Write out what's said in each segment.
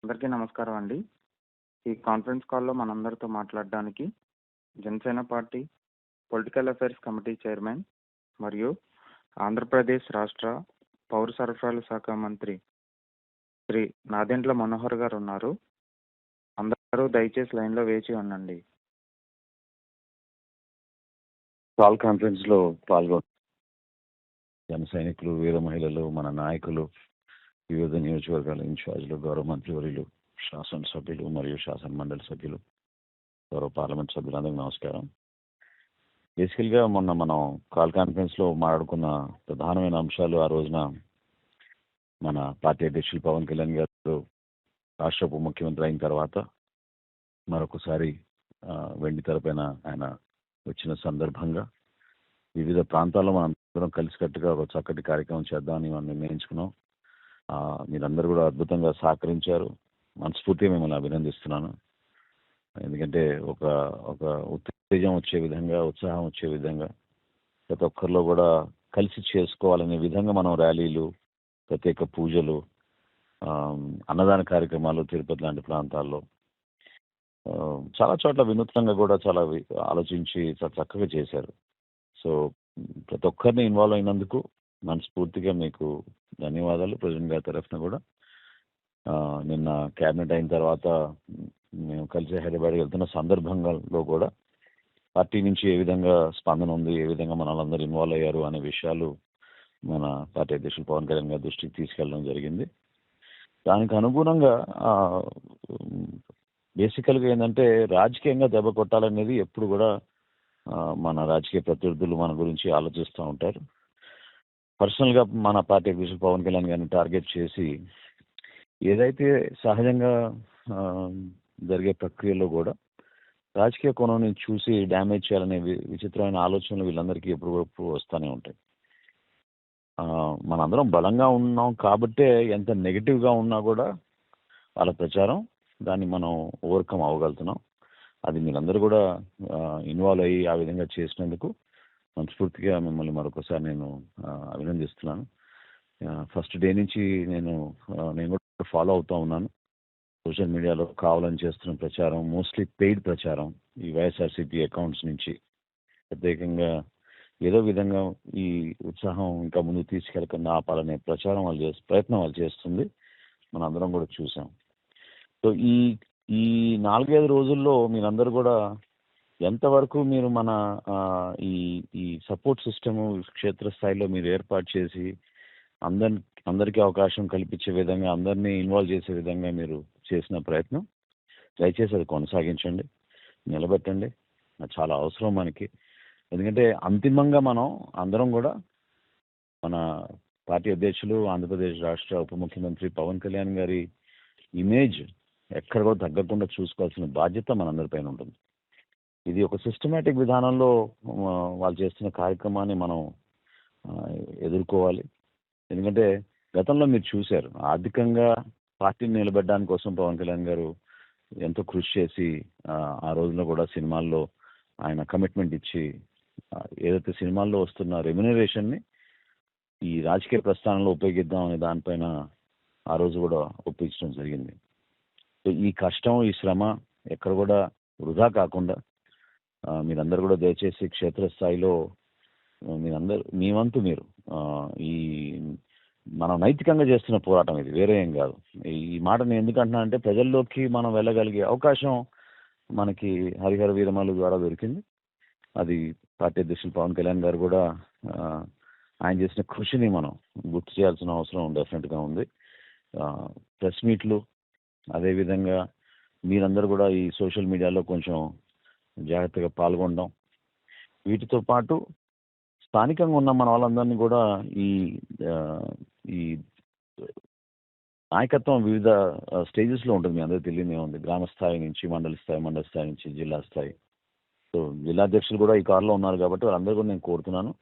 అందరికీ నమస్కారం అండి. ఈ కాన్ఫరెన్స్ కాల్‌లో మనందరితో మాట్లాడడానికి Janasena party political affairs committee chairman మరియు ఆంధ్రప్రదేశ్ రాష్ట్ర పౌర సరఫరాల శాఖ మంత్రి శ్రీ నాదెండ్ల మనోహర్ గారు ఉన్నారు. అందరూ దయచేసి లైన్‌లో వేచి ఉండండి. కాల్ కాన్ఫరెన్స్లో పాల్గొన్న జన సైనికులు, వీర మహిళలు, మన నాయకులు, వివిధ నియోజకవర్గాల ఇన్ఛార్జీలు, గౌరవ మంత్రివర్యులు, శాసనసభ్యులు మరియు శాసన మండలి సభ్యులు, గౌరవ పార్లమెంట్ సభ్యులందరికీ నమస్కారం. బేసికల్గా మొన్న మనం కాల్ కాన్ఫరెన్స్లో మాట్లాడుకున్న ప్రధానమైన అంశాలు, ఆ రోజున మన పార్టీ అధ్యక్షులు పవన్ కళ్యాణ్ గారు రాష్ట్ర ఉప ముఖ్యమంత్రి అయిన తర్వాత మరొకసారి వెండి తెరపైన ఆయన వచ్చిన సందర్భంగా వివిధ ప్రాంతాల్లో మనం అందరం కలిసికట్టుగా ఒక చక్కటి కార్యక్రమం చేద్దామని మనం నిర్ణయించుకున్నాం. మీరందరూ కూడా అద్భుతంగా సహకరించారు. మనస్ఫూర్తిగా మిమ్మల్ని అభినందిస్తున్నాను. ఎందుకంటే ఒక ఒక ఉత్తేజం వచ్చే విధంగా, ఉత్సాహం వచ్చే విధంగా, ప్రతి ఒక్కరిలో కూడా కలిసి చేసుకోవాలనే విధంగా మనం ర్యాలీలు, ప్రత్యేక పూజలు, అన్నదాన కార్యక్రమాలు తిరుపతి లాంటి ప్రాంతాల్లో చాలా చోట్ల వినూత్నంగా కూడా చాలా ఆలోచించి చాలా చక్కగా చేశారు. సో ప్రతి ఒక్కరిని ఇన్వాల్వ్ అయినందుకు మనస్ఫూర్తిగా మీకు ధన్యవాదాలు. ప్రెసిడెంట్ గారి తరఫున కూడా నిన్న క్యాబినెట్ అయిన తర్వాత మేము కలిసి హైదరాబాద్ వెళ్తున్న సందర్భంలో కూడా పార్టీ నుంచి ఏ విధంగా స్పందన ఉంది, ఏ విధంగా మన వాళ్ళందరూ ఇన్వాల్వ్ అయ్యారు అనే విషయాలు మన పార్టీ అధ్యక్షులు పవన్ కళ్యాణ్ గారి దృష్టికి తీసుకెళ్ళడం జరిగింది. దానికి అనుగుణంగా బేసికల్గా ఏంటంటే రాజకీయంగా దెబ్బ కొట్టాలనేది ఎప్పుడు కూడా మన రాజకీయ ప్రత్యర్థులు మన గురించి ఆలోచిస్తూ ఉంటారు. పర్సనల్గా మన పార్టీ అధ్యక్షులు పవన్ కళ్యాణ్ గారిని టార్గెట్ చేసి ఏదైతే సహజంగా జరిగే ప్రక్రియలో కూడా రాజకీయ కోణం నుంచి చూసి డ్యామేజ్ చేయాలనే విచిత్రమైన ఆలోచనలు వీళ్ళందరికీ ఎప్పుడు వస్తూనే ఉంటాయి. మనందరం బలంగా ఉన్నాం కాబట్టే ఎంత నెగిటివ్గా ఉన్నా కూడా వాళ్ళ ప్రచారం దాన్ని మనం ఓవర్కమ్ అవ్వగలుగుతున్నాం. అది మీరందరూ కూడా ఇన్వాల్వ్ అయ్యి ఆ విధంగా చేసినందుకు మనస్ఫూర్తిగా మిమ్మల్ని మరొకసారి నేను అభినందిస్తున్నాను. ఫస్ట్ డే నుంచి నేను కూడా ఫాలో అవుతూ ఉన్నాను. సోషల్ మీడియాలో కావాలని చేస్తున్న ప్రచారం మోస్ట్లీ పెయిడ్ ప్రచారం, ఈ వైఎస్ఆర్సీపీ అకౌంట్స్ నుంచి ప్రత్యేకంగా ఏదో విధంగా ఈ ఉత్సాహం ఇంకా ముందుకు తీసుకెళ్ళకుండా ఆపాలనే ప్రయత్నం వాళ్ళు చేస్తుంది. మనందరం కూడా చూసాం. సో ఈ 4-5 రోజుల్లో మీరందరూ కూడా ఎంతవరకు మీరు మన ఈ సపోర్ట్ సిస్టమ్ క్షేత్రస్థాయిలో మీరు ఏర్పాటు చేసి అందరికీ అవకాశం కల్పించే విధంగా, అందరినీ ఇన్వాల్వ్ చేసే విధంగా మీరు చేసిన ప్రయత్నం దయచేసి అది కొనసాగించండి, నిలబెట్టండి. అది చాలా అవసరం మనకి. ఎందుకంటే అంతిమంగా మనం అందరం కూడా మన పార్టీ అధ్యక్షులు, ఆంధ్రప్రదేశ్ రాష్ట్ర ఉప ముఖ్యమంత్రి పవన్ కళ్యాణ్ గారి ఇమేజ్ ఎక్కడ కూడా తగ్గకుండా చూసుకోవాల్సిన బాధ్యత మనందరిపైన ఉంటుంది. ఇది ఒక సిస్టమేటిక్ విధానంలో వాళ్ళు చేస్తున్న కార్యక్రమాన్ని మనం ఎదుర్కోవాలి. ఎందుకంటే గతంలో మీరు చూశారు, ఆర్థికంగా పార్టీని నిలబెట్టడానికి కోసం పవన్ కళ్యాణ్ గారు ఎంతో కృషి చేసి ఆ రోజుల్లో కూడా సినిమాల్లో ఆయన కమిట్మెంట్ ఇచ్చి ఏదైతే సినిమాల్లో వస్తున్న రెమ్యునరేషన్ని ఈ రాజకీయ ప్రస్థానంలో ఉపయోగిద్దాం అనే దానిపైన ఆ రోజు కూడా ఒప్పించడం జరిగింది. ఈ కష్టం, ఈ శ్రమ ఎక్కడ కూడా వృధా కాకుండా మీరందరూ కూడా దయచేసి క్షేత్రస్థాయిలో మీ వంతు మీరు ఈ మనం నైతికంగా చేస్తున్న పోరాటం ఇది, వేరే ఏం కాదు. ఈ మాట నేను ఎందుకంటున్నా అంటే ప్రజల్లోకి మనం వెళ్ళగలిగే అవకాశం మనకి హరిహర వీరమల్లు ద్వారా దొరికింది. అది పార్టీ అధ్యక్షులు పవన్ కళ్యాణ్ గారు కూడా ఆయన చేసిన కృషిని మనం గుర్తు చేయాల్సిన అవసరం డెఫినెట్గా ఉంది. ప్రెస్ మీట్లు, అదేవిధంగా మీరందరూ కూడా ఈ సోషల్ మీడియాలో కొంచెం జాగ్రత్తగా పాల్గొనడం, వీటితో పాటు స్థానికంగా ఉన్న మన వాళ్ళందరినీ కూడా ఈ నాయకత్వం వివిధ స్టేజెస్లో ఉంటుంది. మీ అందరికీ తెలియదే ఉంది. గ్రామ స్థాయి నుంచి మండల స్థాయి నుంచి జిల్లా స్థాయి. సో జిల్లా అధ్యక్షులు కూడా ఈ కారులో ఉన్నారు కాబట్టి వాళ్ళందరూ కూడా నేను కోరుతున్నాను,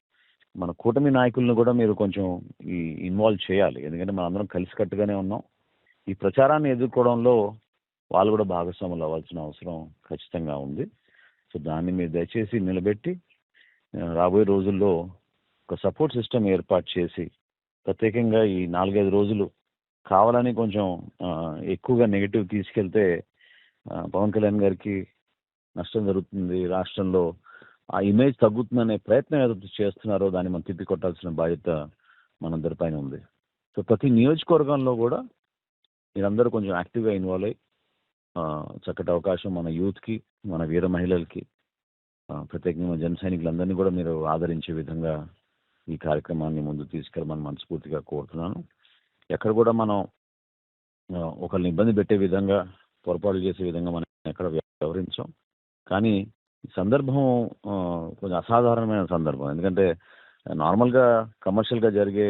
మన కూటమి నాయకులను కూడా మీరు కొంచెం ఇన్వాల్వ్ చేయాలి. ఎందుకంటే మనందరం కలిసికట్టుగానే ఉన్నాం. ఈ ప్రచారాన్ని ఎదుర్కోవడంలో వాళ్ళు కూడా భాగస్వాములు అవ్వాల్సిన అవసరం ఖచ్చితంగా ఉంది. సో దాన్ని మీరు దయచేసి నిలబెట్టి రాబోయే రోజుల్లో ఒక సపోర్ట్ సిస్టమ్ ఏర్పాటు చేసి ప్రత్యేకంగా ఈ 4-5 రోజులు కావాలని కొంచెం ఎక్కువగా నెగిటివ్ తీసుకెళ్తే పవన్ కళ్యాణ్ గారికి నష్టం జరుగుతుంది, రాష్ట్రంలో ఆ ఇమేజ్ తగ్గుతుందనే ప్రయత్నం ఏదైతే చేస్తున్నారో దాన్ని మనం తిప్పికొట్టాల్సిన బాధ్యత మనందరిపైన ఉంది. సో ప్రతి నియోజకవర్గంలో కూడా మీరందరూ కొంచెం యాక్టివ్గా ఇన్వాల్వ్ అయ్యి చక్కటి అవకాశం మన యూత్కి, మన వీర మహిళలకి, ప్రత్యేకంగా జన సైనికులందరినీ కూడా మీరు ఆదరించే విధంగా ఈ కార్యక్రమాన్ని ముందుకు తీసుకెళ్ళమని మనస్ఫూర్తిగా కోరుతున్నాను. ఎక్కడ కూడా మనం ఒకరిని ఇబ్బంది పెట్టే విధంగా, పొరపాటు చేసే విధంగా మనం ఎక్కడ వ్యవహరించాం. కానీ ఈ సందర్భం కొంచెం అసాధారణమైన సందర్భం. ఎందుకంటే నార్మల్గా కమర్షియల్గా జరిగే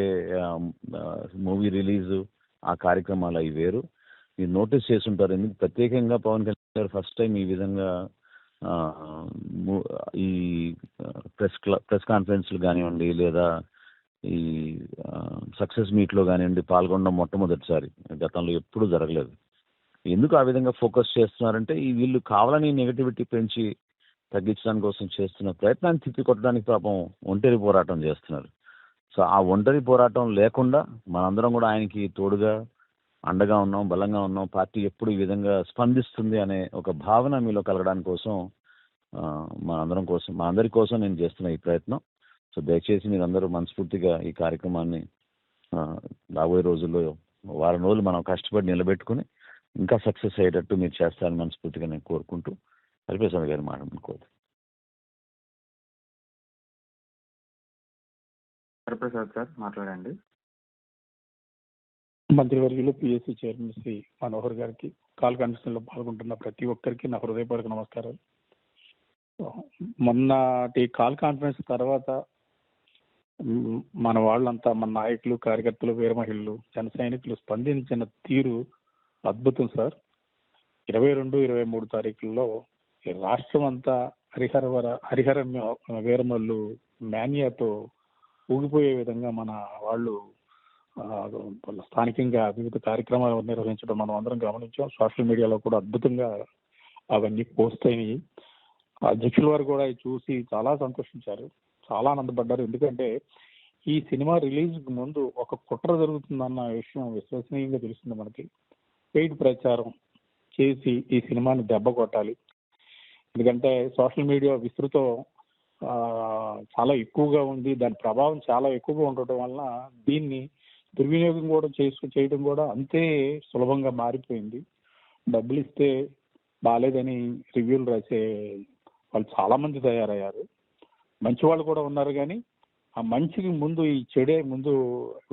మూవీ రిలీజు, ఆ కార్యక్రమాలు అవి వేరు. మీరు నోటీస్ చేస్తుంటారు, ఎందుకు ప్రత్యేకంగా పవన్ కళ్యాణ్ గారు ఫస్ట్ టైం ఈ విధంగా ఈ ప్రెస్ కాన్ఫరెన్స్లు కానివ్వండి, లేదా ఈ సక్సెస్ మీట్లో కానివ్వండి పాల్గొనడం మొట్టమొదటిసారి. గతంలో ఎప్పుడూ జరగలేదు. ఎందుకు ఆ విధంగా ఫోకస్ చేస్తున్నారంటే వీళ్ళు కావాలని నెగటివిటీ పెంచి తగ్గించడానికి కోసం చేస్తున్న ప్రయత్నాన్ని తిప్పికొట్టడానికి పాపం ఒంటరి పోరాటం చేస్తున్నారు. సో ఆ ఒంటరి పోరాటం లేకుండా మనందరం కూడా ఆయనకి తోడుగా అండగా ఉన్నాం, బలంగా ఉన్నాం, పార్టీ ఎప్పుడు ఈ విధంగా స్పందిస్తుంది అనే ఒక భావన మీలో కలగడానికి కోసం మనందరి కోసం నేను చేస్తున్న ఈ ప్రయత్నం. సో దయచేసి మీరందరూ మనస్ఫూర్తిగా ఈ కార్యక్రమాన్ని రాబోయే రోజుల్లో వారం రోజులు మనం కష్టపడి నిలబెట్టుకుని ఇంకా సక్సెస్ అయ్యేటట్టు మీరు చేస్తారని మనస్ఫూర్తిగా నేను కోరుకుంటూ హరిప్రసాద్ గారు మాట్లాడుకోవాలి. హరిప్రసాద్ సార్ మాట్లాడండి. మంత్రివర్యులు పిఎస్సి చైర్మన్ శ్రీ మనోహర్ గారికి, కాల్ కాన్ఫరెన్స్ లో పాల్గొంటున్న ప్రతి ఒక్కరికి నా హృదయపూర్వక నమస్కారాలు. మొన్నటి కాల్ కాన్ఫరెన్స్ తర్వాత మన వాళ్ళంతా, మన నాయకులు, కార్యకర్తలు, వీర మహిళలు, జన సైనికులు స్పందించిన తీరు అద్భుతం సార్. 22, 23 తారీఖుల్లో రాష్ట్రం అంతా హరిహర వీరమల్లు మాన్యాతో ఊగిపోయే విధంగా మన వాళ్ళు స్థానికంగా వివిధ కార్యక్రమాలు నిర్వహించడం మనం అందరం గమనించాం. సోషల్ మీడియాలో కూడా అద్భుతంగా అవన్నీ పోస్ట్ అయినాయి. అధ్యక్షుల వారు కూడా చూసి చాలా సంతోషించారు, చాలా ఆనందపడ్డారు. ఎందుకంటే ఈ సినిమా రిలీజ్ ముందు ఒక కుట్ర జరుగుతుందన్న విషయం విశ్వసనీయంగా తెలిసింది మనకి. పెయిడ్ ప్రచారం చేసి ఈ సినిమాని దెబ్బ కొట్టాలి. ఎందుకంటే సోషల్ మీడియా విస్తృతం చాలా ఎక్కువగా ఉంది, దాని ప్రభావం చాలా ఎక్కువగా ఉండటం వలన దీన్ని దుర్వినియోగం కూడా చేయడం కూడా అంతే సులభంగా మారిపోయింది. డబ్బులు ఇస్తే బాగాలేదని రివ్యూలు రాసే వాళ్ళు చాలా మంది తయారయ్యారు. మంచి వాళ్ళు కూడా ఉన్నారు, కానీ ఆ మంచికి ముందు ఈ చెడే ముందు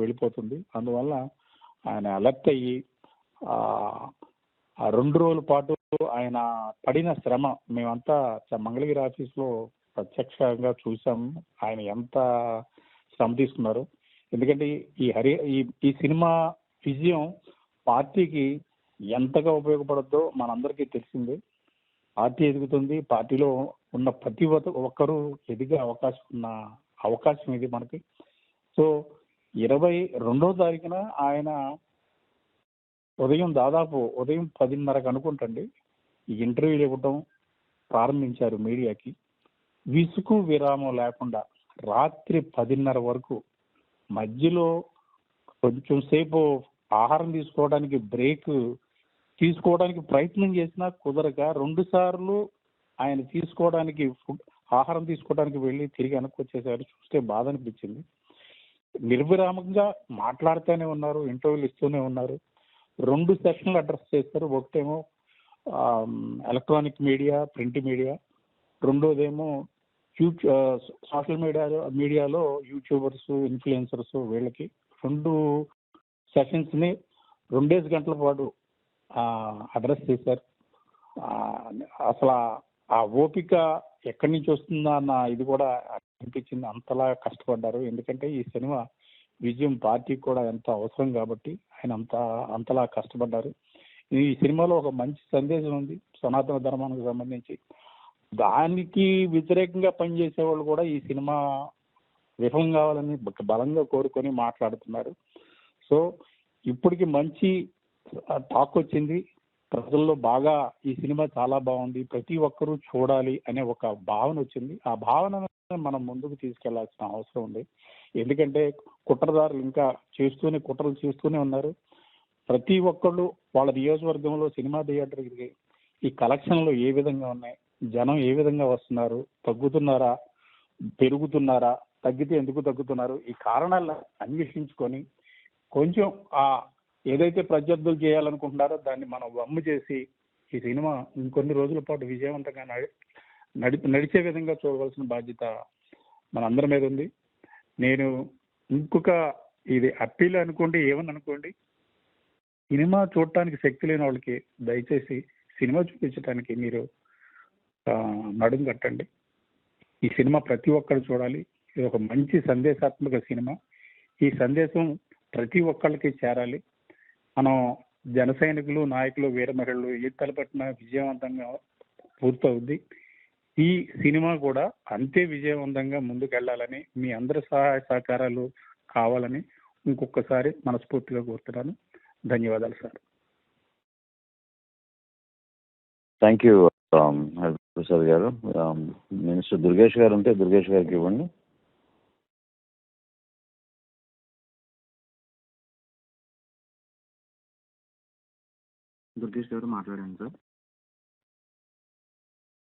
వెళ్ళిపోతుంది. అందువల్ల ఆయన అలర్ట్ అయ్యి ఆ 2 రోజుల పాటు ఆయన పడిన శ్రమ మేమంతా మంగళగిరి ఆఫీస్లో ప్రత్యక్షంగా చూసాం, ఆయన ఎంత శ్రమ తీసుకున్నారు. ఎందుకంటే ఈ సినిమా విజయం పార్టీకి ఎంతగా ఉపయోగపడద్దో మనందరికీ తెలిసిందే. పార్టీ ఎదుగుతుంది, పార్టీలో ఉన్న ప్రతి ఒక్కరూ ఎదిగే అవకాశం ఇది మనకి. సో 22వ తారీఖున ఆయన దాదాపు ఉదయం 10:30కు అనుకుంటండి ఈ ఇంటర్వ్యూలు ఇవ్వటం ప్రారంభించారు మీడియాకి. విసుగు విరామం లేకుండా రాత్రి 10:30 వరకు. మధ్యలో కొంచెం సేపు ఆహారం బ్రేక్ తీసుకోవడానికి ప్రయత్నం చేసినా కుదరక 2 సార్లు ఆయన ఆహారం తీసుకోవడానికి వెళ్ళి తిరిగి వెనక్కొచ్చేసారు. చూస్తే బాధ అనిపించింది. నిర్విరామంగా మాట్లాడుతూనే ఉన్నారు, ఇంటర్వ్యూలు ఇస్తూనే ఉన్నారు. 2 సెషన్లు అడ్రస్ చేస్తారు. ఒకటేమో ఎలక్ట్రానిక్ మీడియా, ప్రింట్ మీడియా, రెండోదేమో సోషల్ మీడియాలో యూట్యూబర్స్, ఇన్ఫ్లుయెన్సర్స్, వీళ్ళకి 2 సెషన్స్ని 2 గంటల పాటు అడ్రస్ చేశారు. అసలు ఆ ఓపిక ఎక్కడి నుంచి వస్తుందా అన్న ఇది కూడా అనిపించింది. అంతలా కష్టపడ్డారు. ఎందుకంటే ఈ సినిమా విజయం పార్టీకి కూడా ఎంత అవసరం కాబట్టి ఆయన అంతలా కష్టపడ్డారు. ఈ సినిమాలో ఒక మంచి సందేశం ఉంది సనాతన ధర్మానికి సంబంధించి. దానికి వ్యతిరేకంగా పనిచేసే వాళ్ళు కూడా ఈ సినిమా విఫలం కావాలని బలంగా కోరుకొని మాట్లాడుతున్నారు. సో ఇప్పటికి మంచి టాక్ వచ్చింది ప్రజల్లో. బాగా ఈ సినిమా చాలా బాగుంది, ప్రతి ఒక్కరూ చూడాలి అనే ఒక భావన వచ్చింది. ఆ భావన మనం ముందుకు తీసుకెళ్లాల్సిన అవసరం ఉంది. ఎందుకంటే కుట్రదారులు ఇంకా కుట్రలు చేస్తూనే ఉన్నారు. ప్రతి ఒక్కళ్ళు వాళ్ళ నియోజకవర్గంలో సినిమా థియేటర్కి ఈ కలెక్షన్లు ఏ విధంగా ఉన్నాయి, జనం ఏ విధంగా వస్తున్నారు, తగ్గుతున్నారా, పెరుగుతున్నారా, తగ్గితే ఎందుకు తగ్గుతున్నారు, ఈ కారణాలను అన్వేషించుకొని కొంచెం ఆ ఏదైతే ప్రత్యర్థులు చేయాలనుకుంటున్నారో దాన్ని మనం వమ్ము చేసి ఈ సినిమా ఇంకొన్ని రోజుల పాటు విజయవంతంగా నడిచే విధంగా చూడవలసిన బాధ్యత మనందరి మీద ఉంది. నేను ఇంకొక ఇది అప్పీల్ అనుకోండి, ఏమని అనుకోండి, సినిమా చూడటానికి శక్తి లేని వాళ్ళకి దయచేసి సినిమా చూపించడానికి మీరు నడుం కట్టండి. ఈ సినిమా ప్రతి ఒక్కరు చూడాలి. ఇది ఒక మంచి సందేశాత్మక సినిమా. ఈ సందేశం ప్రతి ఒక్కళ్ళకి చేరాలి. మనం జన సైనికులు, నాయకులు, వీర మహిళలు ఏ తలపెట్టిన విజయవంతంగా పూర్తవుద్ది. ఈ సినిమా కూడా అంతే విజయవంతంగా ముందుకెళ్లాలని, మీ అందరి సహాయ సహకారాలు కావాలని ఇంకొకసారి మనస్ఫూర్తిగా కోరుతున్నాను. ధన్యవాదాలు సార్. థ్యాంక్ యూ ప్రసాద్ గారు. మినిస్టర్ దుర్గేష్ గారు ఉంటే దుర్గేష్ గారికి ఇవ్వండి. దుర్గేష్ గారు మాట్లాడండి సార్.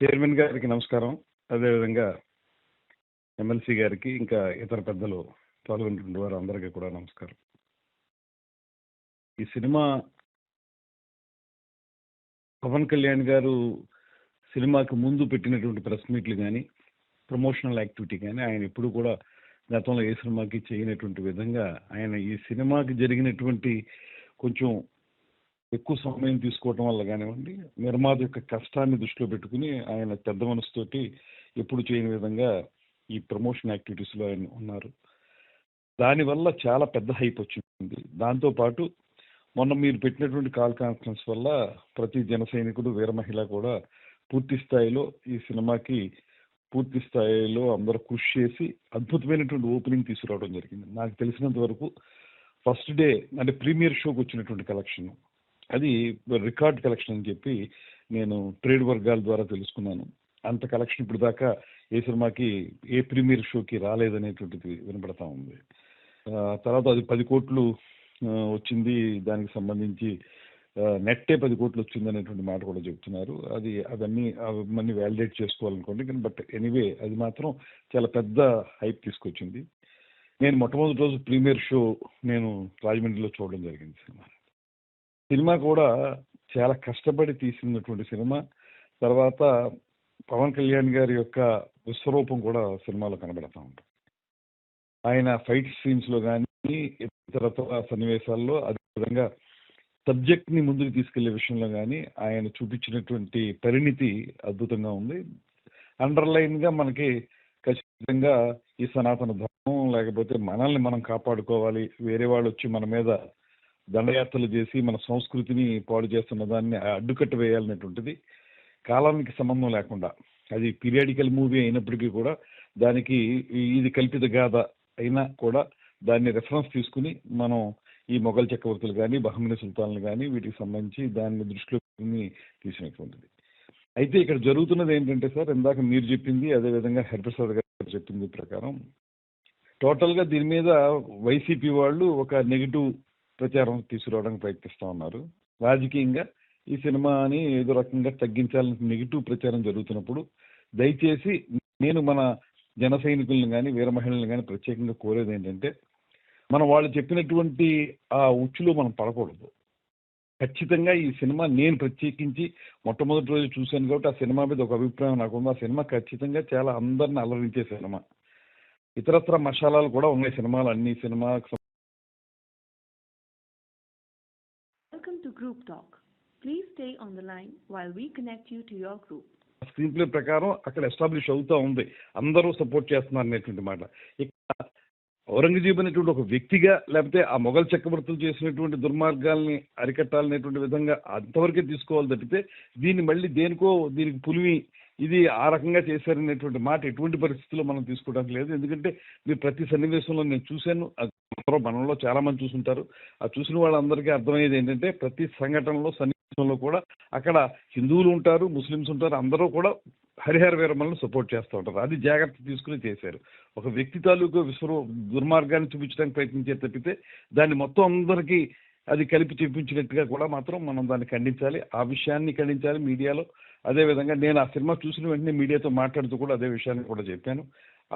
చైర్మన్ గారికి నమస్కారం. అదేవిధంగా ఎమ్మెల్సీ గారికి, ఇంకా ఇతర పెద్దలు పాల్గొంటున్న వారు అందరికీ కూడా నమస్కారం. ఈ సినిమా పవన్ కళ్యాణ్ గారు సినిమాకి ముందు పెట్టినటువంటి ప్రెస్ మీట్లు కానీ, ప్రమోషనల్ యాక్టివిటీ కానీ ఆయన ఎప్పుడు కూడా గతంలో ఏ సినిమాకి చేయనటువంటి విధంగా ఆయన ఈ సినిమాకి జరిగినటువంటి కొంచెం ఎక్కువ సమయం తీసుకోవటం వల్ల కానివ్వండి, నిర్మాత యొక్క కష్టాన్ని దృష్టిలో పెట్టుకుని ఆయన పెద్ద మనసుతోటి ఎప్పుడు చేయని విధంగా ఈ ప్రమోషన్ యాక్టివిటీస్లో ఆయన ఉన్నారు. దానివల్ల చాలా పెద్ద హైప్ వచ్చింది. దాంతోపాటు మొన్న మీరు పెట్టినటువంటి కాల్ కాన్ఫరెన్స్ వల్ల ప్రతి జన సైనికుడు, వీర మహిళ కూడా పూర్తి స్థాయిలో ఈ సినిమాకి పూర్తి స్థాయిలో అందరూ కృషి చేసి అద్భుతమైనటువంటి ఓపెనింగ్ తీసుకురావడం జరిగింది. నాకు తెలిసినంత వరకు ఫస్ట్ డే అంటే ప్రీమియర్ షోకి వచ్చినటువంటి కలెక్షన్ అది రికార్డ్ కలెక్షన్ అని చెప్పి నేను ట్రేడ్ వర్గాల ద్వారా తెలుసుకున్నాను. అంత కలెక్షన్ ఇప్పుడు దాకా ఏ సినిమాకి ఏ ప్రీమియర్ షోకి రాలేదనేటువంటిది వినపడతా ఉంది. తర్వాత అది 10 కోట్లు వచ్చింది, దానికి సంబంధించి నెట్టే 10 కోట్లు వచ్చింది అనేటువంటి మాట కూడా చెప్తున్నారు. అవన్నీ వ్యాలిడేట్ చేసుకోవాలనుకోండి, కానీ బట్ ఎనీవే అది మాత్రం చాలా పెద్ద హైప్ తీసుకొచ్చింది. నేను మొట్టమొదటి రోజు ప్రీమియర్ షో నేను రాజమండ్రిలో చూడడం జరిగింది. సినిమా కూడా చాలా కష్టపడి తీసినటువంటి సినిమా. తర్వాత పవన్ కళ్యాణ్ గారి యొక్క విశ్వరూపం కూడా సినిమాలో కనబడతా ఉంటుంది. ఆయన ఫైట్ సీన్స్లో కానీ ఇతర సన్నివేశాల్లో, అదేవిధంగా సబ్జెక్ట్ని ముందుకు తీసుకెళ్లే విషయంలో కానీ ఆయన చూపించినటువంటి పరిణితి అద్భుతంగా ఉంది. అండర్లైన్గా మనకి ఖచ్చితంగా ఈ సనాతన ధర్మం, లేకపోతే మనల్ని మనం కాపాడుకోవాలి, వేరే వాళ్ళు వచ్చి మన మీద దండయాత్రలు చేసి మన సంస్కృతిని పాడు చేస్తున్న దాన్ని అడ్డుకట్ట వేయాలనేటువంటిది కాలానికి సంబంధం లేకుండా, అది పీరియాడికల్ మూవీ అయినప్పటికీ కూడా దానికి ఇది కల్పిత గాథ అయినా కూడా దాన్ని రెఫరెన్స్ తీసుకుని మనం ఈ మొఘల్ చక్రవర్తులు కానీ, బహమనీ సుల్తాన్లు కానీ వీటికి సంబంధించి దాన్ని దృష్టిలో తీసినటువంటిది. అయితే ఇక్కడ జరుగుతున్నది ఏంటంటే సార్, ఇందాక మీరు చెప్పింది, అదేవిధంగా హరిప్రసాద్ గారు చెప్పింది ప్రకారం టోటల్గా దీని మీద వైసీపీ వాళ్ళు ఒక నెగిటివ్ ప్రచారం తీసుకురావడానికి ప్రయత్నిస్తూ ఉన్నారు. రాజకీయంగా ఈ సినిమాని ఏదో రకంగా తగ్గించాలని నెగిటివ్ ప్రచారం జరుగుతున్నప్పుడు దయచేసి నేను మన జన సైనికులను కానీ, వీర మహిళలను కానీ ప్రత్యేకంగా కోరేది ఏంటంటే, మనం వాళ్ళు చెప్పినటువంటి ఆ ఉచ్చులో మనం పడకూడదు. ఖచ్చితంగా ఈ సినిమా నేను ప్రత్యేకించి మొట్టమొదటి రోజు చూశాను కాబట్టి ఆ సినిమా మీద ఒక అభిప్రాయం నాకు ఉంది. ఆ సినిమా ఖచ్చితంగా చాలా అందరిని అలరించే సినిమా. ఇతరత్ర మసాలాలు కూడా ఉన్నాయి సినిమాలు, అన్ని సినిమాకి. Welcome to Group Talk. Please stay on the line while we connect you to your group. Screen play ప్రకారం అక్కడ ఎస్టాబ్లిష్ అవుతూ ఉంది, అందరూ సపోర్ట్ చేస్తున్నారు అనేటువంటి మాట. ఇక్కడ ఔరంగజేబు అనేటువంటి ఒక వ్యక్తిగా, లేకపోతే ఆ మొఘల్ చక్రవర్తులు చేసినటువంటి దుర్మార్గాల్ని అరికట్టాలనేటువంటి విధంగా అంతవరకే తీసుకోవాలి తప్పితే దీన్ని మళ్ళీ దేనికో దీనికి పులిమి ఇది ఆ రకంగా చేశారనేటువంటి మాట ఎటువంటి పరిస్థితుల్లో మనం తీసుకోవడానికి లేదు. ఎందుకంటే మీరు ప్రతి సన్నివేశంలో నేను చూశాను, మనలో చాలా మంది చూసుంటారు. ఆ చూసిన వాళ్ళందరికీ అర్థమయ్యేది ఏంటంటే ప్రతి సంఘటనలో సన్నివేశంలో కూడా అక్కడ హిందువులు ఉంటారు, ముస్లిమ్స్ ఉంటారు, అందరూ కూడా హరిహర వీరమలను సపోర్ట్ చేస్తూ ఉంటారు. అది జాగ్రత్త తీసుకుని చేశారు. ఒక వ్యక్తి తాలూకు దుర్మార్గాన్ని చూపించడానికి ప్రయత్నించే తప్పితే దాన్ని మొత్తం అందరికీ అది కలిపి చూపించినట్టుగా కూడా మాత్రం మనం దాన్ని ఖండించాలి. ఆ విషయాన్ని ఖండించాలి మీడియాలో. అదేవిధంగా నేను ఆ సినిమా చూసిన వెంటనే మీడియాతో మాట్లాడుతూ కూడా అదే విషయాన్ని కూడా చెప్పాను.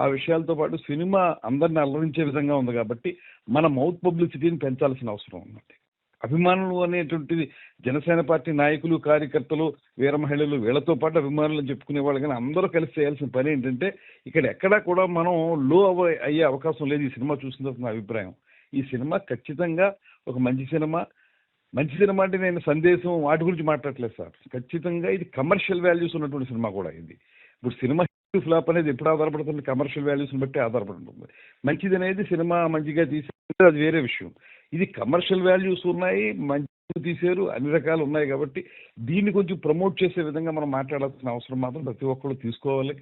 ఆ విషయాలతో పాటు సినిమా అందరిని అలరించే విధంగా ఉంది కాబట్టి మన మౌత్ పబ్లిసిటీని పెంచాల్సిన అవసరం ఉంది. అభిమానులు అనేటువంటిది జనసేన పార్టీ నాయకులు, కార్యకర్తలు, వీర మహిళలు వీళ్ళతో పాటు అభిమానులు అని చెప్పుకునే వాళ్ళు, కానీ అందరూ కలిసి చేయాల్సిన పని ఏంటంటే ఇక్కడ ఎక్కడా కూడా మనం లో అయ్యే అవకాశం లేదు. ఈ సినిమా చూసిన తర్వాత నా అభిప్రాయం, ఈ సినిమా ఖచ్చితంగా ఒక మంచి సినిమా. మంచి సినిమా అంటే నేను సందేశం వాటి గురించి మాట్లాడలేదు సార్. ఖచ్చితంగా ఇది కమర్షియల్ వాల్యూస్ ఉన్నటువంటి సినిమా కూడా ఇది. ఇప్పుడు సినిమా హిట్ ఫ్లాప్ అనేది ఎప్పుడు ఆధారపడుతుంది? కమర్షియల్ వాల్యూస్ని బట్టి ఆధారపడి ఉంటుంది. మంచిది అనేది సినిమా మంచిగా తీసేది అది వేరే విషయం. ఇది కమర్షియల్ వాల్యూస్ ఉన్నాయి, మంచి తీశారు, అన్ని రకాలు ఉన్నాయి కాబట్టి దీన్ని కొంచెం ప్రమోట్ చేసే విధంగా మనం మాట్లాడాల్సిన అవసరం మాత్రం ప్రతి ఒక్కళ్ళు తీసుకోవాలి.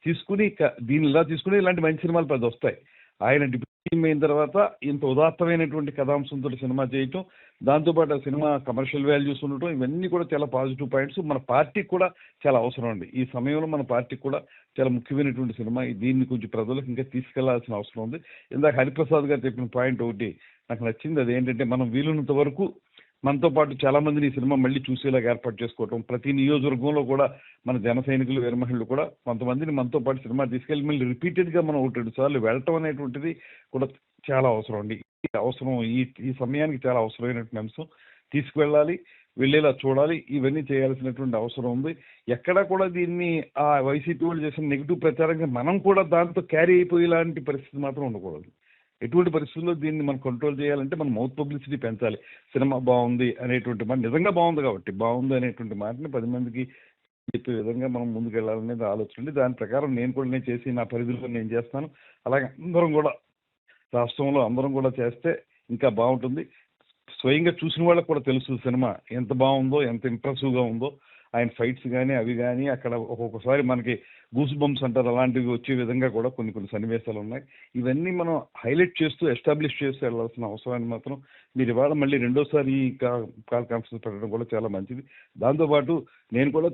తీసుకుని దీన్ని ఇలా తీసుకుని ఇలాంటి మంచి సినిమాలు పెద్ద వస్తాయి. ఆయన డిప్యూటీ అయిన తర్వాత ఇంత ఉదాత్తమైనటువంటి కథాంశంతో సినిమా చేయటం, దాంతోపాటు ఆ సినిమా కమర్షియల్ వాల్యూస్ ఉండటం, ఇవన్నీ కూడా చాలా పాజిటివ్ పాయింట్స్. మన పార్టీకి కూడా చాలా అవసరం అండి. ఈ సమయంలో మన పార్టీకి కూడా చాలా ముఖ్యమైనటువంటి సినిమా. దీన్ని కొంచెం ప్రజలకు ఇంకా తీసుకెళ్లాల్సిన అవసరం ఉంది. ఇందాక హరిప్రసాద్ గారు చెప్పిన పాయింట్ ఒకటి నాకు నచ్చింది. అదేంటంటే మనం వీలున్నంత వరకు మనతో పాటు చాలా మందిని ఈ సినిమా మళ్ళీ చూసేలాగా ఏర్పాటు చేసుకోవటం. ప్రతి నియోజకవర్గంలో కూడా మన జన సైనికులు, వీర మహిళలు కూడా కొంతమందిని మనతో పాటు సినిమా తీసుకెళ్ళి మళ్ళీ రిపీటెడ్గా మనం 1-2 సార్లు వెళ్ళటం అనేటువంటిది కూడా చాలా అవసరం అండి. అవసరం ఈ సమయానికి చాలా అవసరమైనటువంటి అంశం. తీసుకువెళ్ళాలి, వెళ్ళేలా చూడాలి, ఇవన్నీ చేయాల్సినటువంటి అవసరం ఉంది. ఎక్కడా కూడా దీన్ని ఆ వైసీపీ వాళ్ళు చేసిన నెగిటివ్ ప్రచారంగా మనం కూడా దాంతో క్యారీ అయిపోయేలాంటి పరిస్థితి మాత్రం ఉండకూడదు. ఎటువంటి పరిస్థితుల్లో దీన్ని మనం కంట్రోల్ చేయాలంటే మనం మౌత్ పబ్లిసిటీ పెంచాలి. సినిమా బాగుంది అనేటువంటి మాట, నిజంగా బాగుంది కాబట్టి బాగుంది అనేటువంటి మాటని 10 మందికి చెప్పే విధంగా మనం ముందుకెళ్ళాలనేది ఆలోచన ఉంది. దాని ప్రకారం నేను చేసి నా పరిధిలో నేను చేస్తాను. అలాగే అందరం కూడా రాష్ట్రంలో అందరం కూడా చేస్తే ఇంకా బాగుంటుంది. స్వయంగా చూసిన వాళ్ళకి కూడా తెలుసు సినిమా ఎంత బాగుందో, ఎంత ఇంప్రెసివ్గా ఉందో. ఆయన ఫైట్స్ కానీ అవి కానీ అక్కడ ఒక్కొక్కసారి మనకి గూస్ బంప్స్ అంటారు, అలాంటివి వచ్చే విధంగా కూడా కొన్ని సన్నివేశాలు ఉన్నాయి. ఇవన్నీ మనం హైలైట్ చేస్తూ ఎస్టాబ్లిష్ చేస్తూ వెళ్ళాల్సిన అవసరాన్ని మాత్రం మీరు ఇవాళ మళ్ళీ రెండోసారి ఈ కాల్ కాన్ఫరెన్స్ పెట్టడం కూడా చాలా మంచిది. దాంతోపాటు నేను కూడా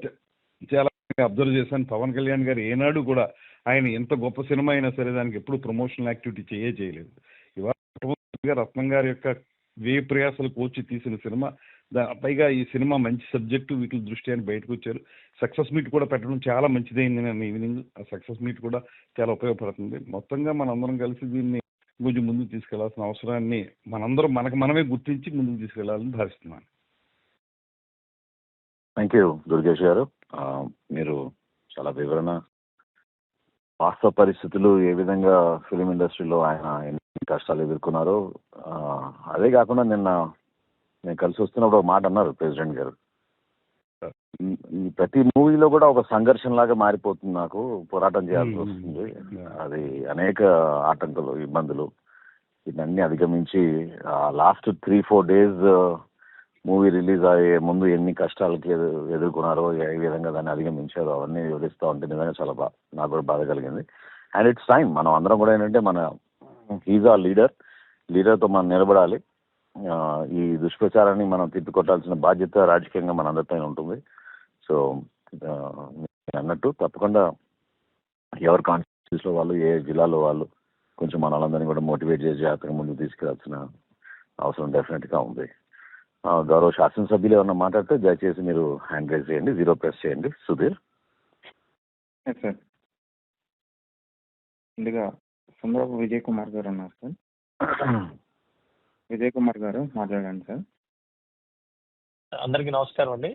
చాలా అబ్జర్వ్ చేశాను, పవన్ కళ్యాణ్ గారు ఏనాడు కూడా ఆయన ఎంత గొప్ప సినిమా అయినా సరే దానికి ఎప్పుడు ప్రమోషనల్ యాక్టివిటీ చేయలేదు. ఇవాళ రత్నం గారి యొక్క వ్యయ ప్రయాసాలు కోర్చి తీసిన సినిమా, పైగా ఈ సినిమా మంచి సబ్జెక్టు, వీటి దృష్ట్యా బయటకు వచ్చారు. సక్సెస్ మీట్ కూడా పెట్టడం చాలా మంచిదైంది. నేను ఈవినింగ్ ఆ సక్సెస్ మీట్ కూడా చాలా ఉపయోగపడుతుంది. మొత్తంగా మనందరం కలిసి దీన్ని కొంచెం ముందుకు తీసుకెళ్లాల్సిన అవసరాన్ని మనందరం మనమే గుర్తించి ముందుకు తీసుకెళ్లాలని భావిస్తున్నాను. థ్యాంక్ యూ దుర్గేష్ గారు. మీరు చాలా వివరణ, వాస్తవ పరిస్థితులు, ఏ విధంగా ఫిలిం ఇండస్ట్రీలో ఆయన ఎన్ని కష్టాలు ఎదుర్కొన్నారో, అదే కాకుండా నేను కలిసి వస్తున్నప్పుడు ఒక మాట అన్నారు ప్రెసిడెంట్ గారు, ఈ ప్రతి మూవీలో కూడా ఒక సంఘర్షణ లాగా మారిపోతుంది, నాకు పోరాటం చేయాల్సి వస్తుంది. అది అనేక ఆటంకాలు, ఇబ్బందులు, ఇవన్నీ అధిగమించి లాస్ట్ 3-4 డేస్ మూవీ రిలీజ్ అయ్యే ముందు ఎన్ని కష్టాలకి ఎదుర్కొన్నారో, ఏ విధంగా దాన్ని అధిగమించారో అవన్నీ వివరిస్తూ ఉంటే నిజంగా చాలా నాకు కూడా బాధ కలిగింది. అండ్ ఇట్స్ టైం మనం అందరం కూడా ఏంటంటే హీజ్ ఆ లీడర్తో మనం నిలబడాలి. ఈ దుష్ప్రచారాన్ని మనం తిప్పికొట్టాల్సిన బాధ్యత రాజకీయంగా మనందరిపైన ఉంటుంది. సో అన్నట్టు తప్పకుండా ఎవరి కాన్స్టిట్యూన్సీలో వాళ్ళు, ఏ జిల్లాలో వాళ్ళు కొంచెం మన వాళ్ళందరినీ కూడా మోటివేట్ చేసి జాగ్రత్తగా ముందుకు తీసుకెళ్లాల్సిన అవసరం డెఫినెట్గా ఉంది. గౌరవ శాసనసభ్యులు ఏమన్నా మాట్లాడితే దయచేసి మీరు హ్యాండ్ రైజ్ చేయండి, 0 ప్రెస్ చేయండి. సుధీర్. సార్, ముందుగా సుందరపు విజయ్ కుమార్ గారు ఉన్నారు సార్. విజయ్ కుమార్ గారు మాట్లాడండి సార్. అందరికీ నమస్కారం అండి.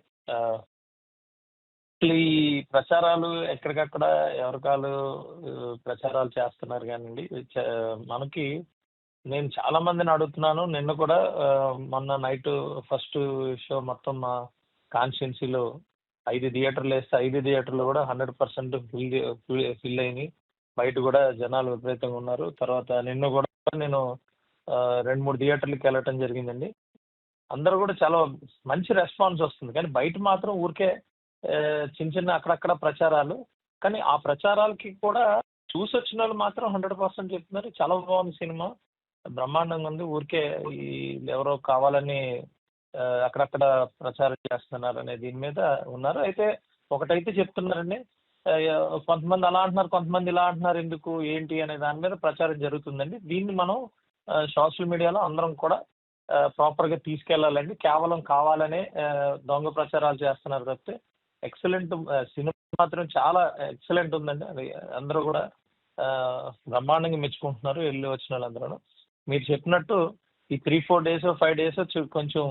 ఈ ప్రచారాలు ఎక్కడికక్కడ ఎవరికాలు ప్రచారాలు చేస్తున్నారు కానివ్వండి, మనకి నేను చాలా మందిని అడుగుతున్నాను. నిన్న కూడా మొన్న నైట్ ఫస్ట్ షో మొత్తం మా కాన్స్టిట్యున్సీలో 5 థియేటర్లు వేస్తే 5 థియేటర్లు కూడా 100% ఫిల్ అయినాయి. బయట కూడా జనాలు విపరీతంగా ఉన్నారు. తర్వాత నిన్న కూడా నేను 2-3 థియేటర్లకి వెళ్ళటం జరిగిందండి. అందరూ కూడా చాలా మంచి రెస్పాన్స్ వస్తుంది. కానీ బయట మాత్రం ఊరికే చిన్న అక్కడక్కడ ప్రచారాలు. కానీ ఆ ప్రచారాలకి కూడా చూసి వచ్చిన వాళ్ళు మాత్రం 100% చెప్తున్నారు చాలా బాగుంది సినిమా, బ్రహ్మాండంగా ఉంది, ఊరికే ఈ ఎవరో కావాలని అక్కడక్కడ ప్రచారం చేస్తున్నారు అనే దీని మీద ఉన్నారు. అయితే ఒకటైతే చెప్తున్నారండి, కొంతమంది అలా అంటున్నారు, కొంతమంది ఇలా అంటున్నారు, ఎందుకు ఏంటి అనే దాని మీద ప్రచారం జరుగుతుందండి. దీన్ని మనం సోషల్ మీడియాలో అందరం కూడా ప్రాపర్గా తీసుకెళ్లాలండి. కేవలం కావాలనే దొంగ ప్రచారాలు చేస్తున్నారు తప్పితే ఎక్సలెంట్ సినిమా మాత్రం చాలా ఎక్సలెంట్ ఉందండి. అది అందరూ కూడా బ్రహ్మాండంగా మెచ్చుకుంటున్నారు వెళ్ళి వచ్చిన వాళ్ళందరూ. మీరు చెప్పినట్టు ఈ 3-4 days 5 days కొంచెం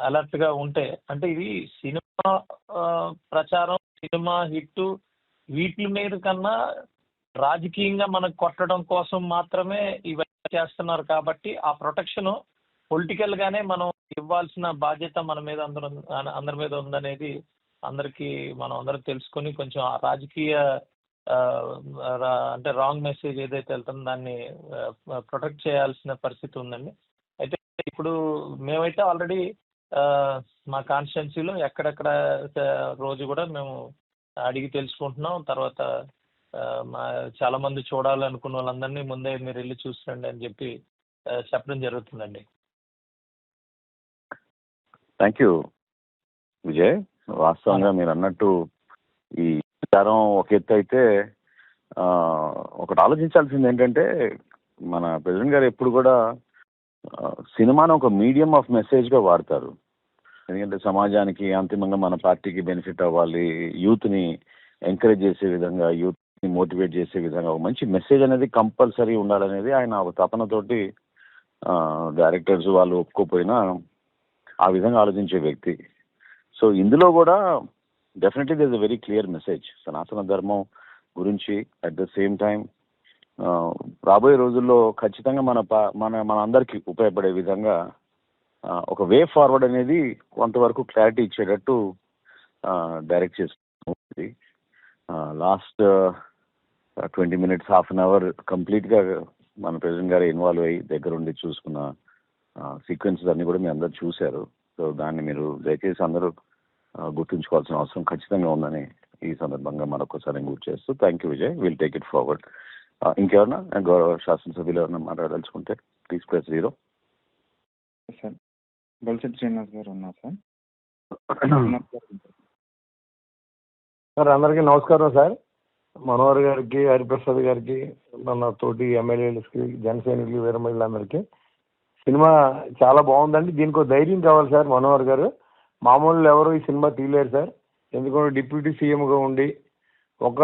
అలర్ట్గా ఉంటే, అంటే ఇది సినిమా ప్రచారం, సినిమా హిట్ వీటి మీద కన్నా రాజకీయంగా మనకు కొట్టడం కోసం మాత్రమే ఇవన్నీ చేస్తున్నారు కాబట్టి ఆ ప్రొటెక్షన్ పొలిటికల్ గానే మనం ఇవ్వాల్సిన బాధ్యత మన మీద అందరి మీద ఉందనేది అందరికీ మనం అందరం తెలుసుకొని కొంచెం ఆ రాజకీయ అంటే రాంగ్ మెసేజ్ ఏదైతే వెళ్తుందో దాన్ని ప్రొటెక్ట్ చేయాల్సిన పరిస్థితి ఉందండి. అయితే ఇప్పుడు మేమైతే ఆల్రెడీ మా కాన్స్టిట్యున్సీలో ఎక్కడెక్కడ రోజు కూడా మేము అడిగి తెలుసుకుంటున్నాం. తర్వాత చాలా మంది చూడాలనుకున్న వాళ్ళందరినీ ముందే మీరు వెళ్ళి చూసిరండి అని చెప్పి చెప్పడం జరుగుతుందండి. Thank you Vijay. వాస్తవంగా మీరు అన్నట్టు ఈ ప్రచారం ఒక ఎత్తు అయితే, ఒకటి ఆలోచించాల్సింది ఏంటంటే మన ప్రెసిడెంట్ గారు ఎప్పుడు కూడా సినిమాను ఒక మీడియం ఆఫ్ మెసేజ్గా వాడతారు. ఎందుకంటే సమాజానికి అంతిమంగా మన పార్టీకి బెనిఫిట్ అవ్వాలి, యూత్ని ఎంకరేజ్ చేసే విధంగా, యూత్ని మోటివేట్ చేసే విధంగా ఒక మంచి మెసేజ్ అనేది కంపల్సరీ ఉండాలనేది ఆయన ఒక తపనతోటి డైరెక్టర్స్ వాళ్ళు ఒప్పుకోపోయినా ఆ విధంగా ఆలోచించే వ్యక్తి. సో ఇందులో కూడా definitely there is a very clear message సనాతన ధర్మం గురించి. అట్ ద సేమ్ టైం రాబోయే రోజుల్లో ఖచ్చితంగా మన అందరికీ ఉపయోగపడే విధంగా ఒక వే ఫార్వర్డ్ అనేది కొంతవరకు క్లారిటీ ఇచ్చేటట్టు డైరెక్ట్ చేస్తుంది. Last 20 minutes, half an hour కంప్లీట్గా మన ప్రెసిడెంట్ గారు ఇన్వాల్వ్ అయ్యి దగ్గరుండి చూసుకున్న సీక్వెన్సెస్ అన్నీ కూడా మీరు అందరూ చూశారు. సో దాన్ని మీరు దయచేసి అందరూ గుర్తుంచుకోవాల్సిన అవసరం ఖచ్చితంగా ఉందని ఈ సందర్భంగా మరొకసారి గుర్తు చేస్తూ thank you Vijay. Will take it forward. ఇంకెవరన్నా గౌరవ శాసనసభ్యులు ఎవరన్నా మాట్లాడదలుచుకుంటే please press 0. Sir Bolisetti Srinivas గారు ఉన్నారు సార్. సార్ అందరికీ నమస్కారం సార్. మనోహర్ గారికి, హరిప్రసాద్ గారికి, మన తోటి ఎమ్మెల్యేలకి, జనసైనికులు, వీరమహిళలందరికీ సినిమా చాలా బాగుందండి. దీనికి ధైర్యం కావాలి సార్. మనోహర్ గారు మామూలు ఎవరు ఈ సినిమా తీయలేరు సార్. ఎందుకంటే డిప్యూటీ సీఎంగా ఉండి ఒక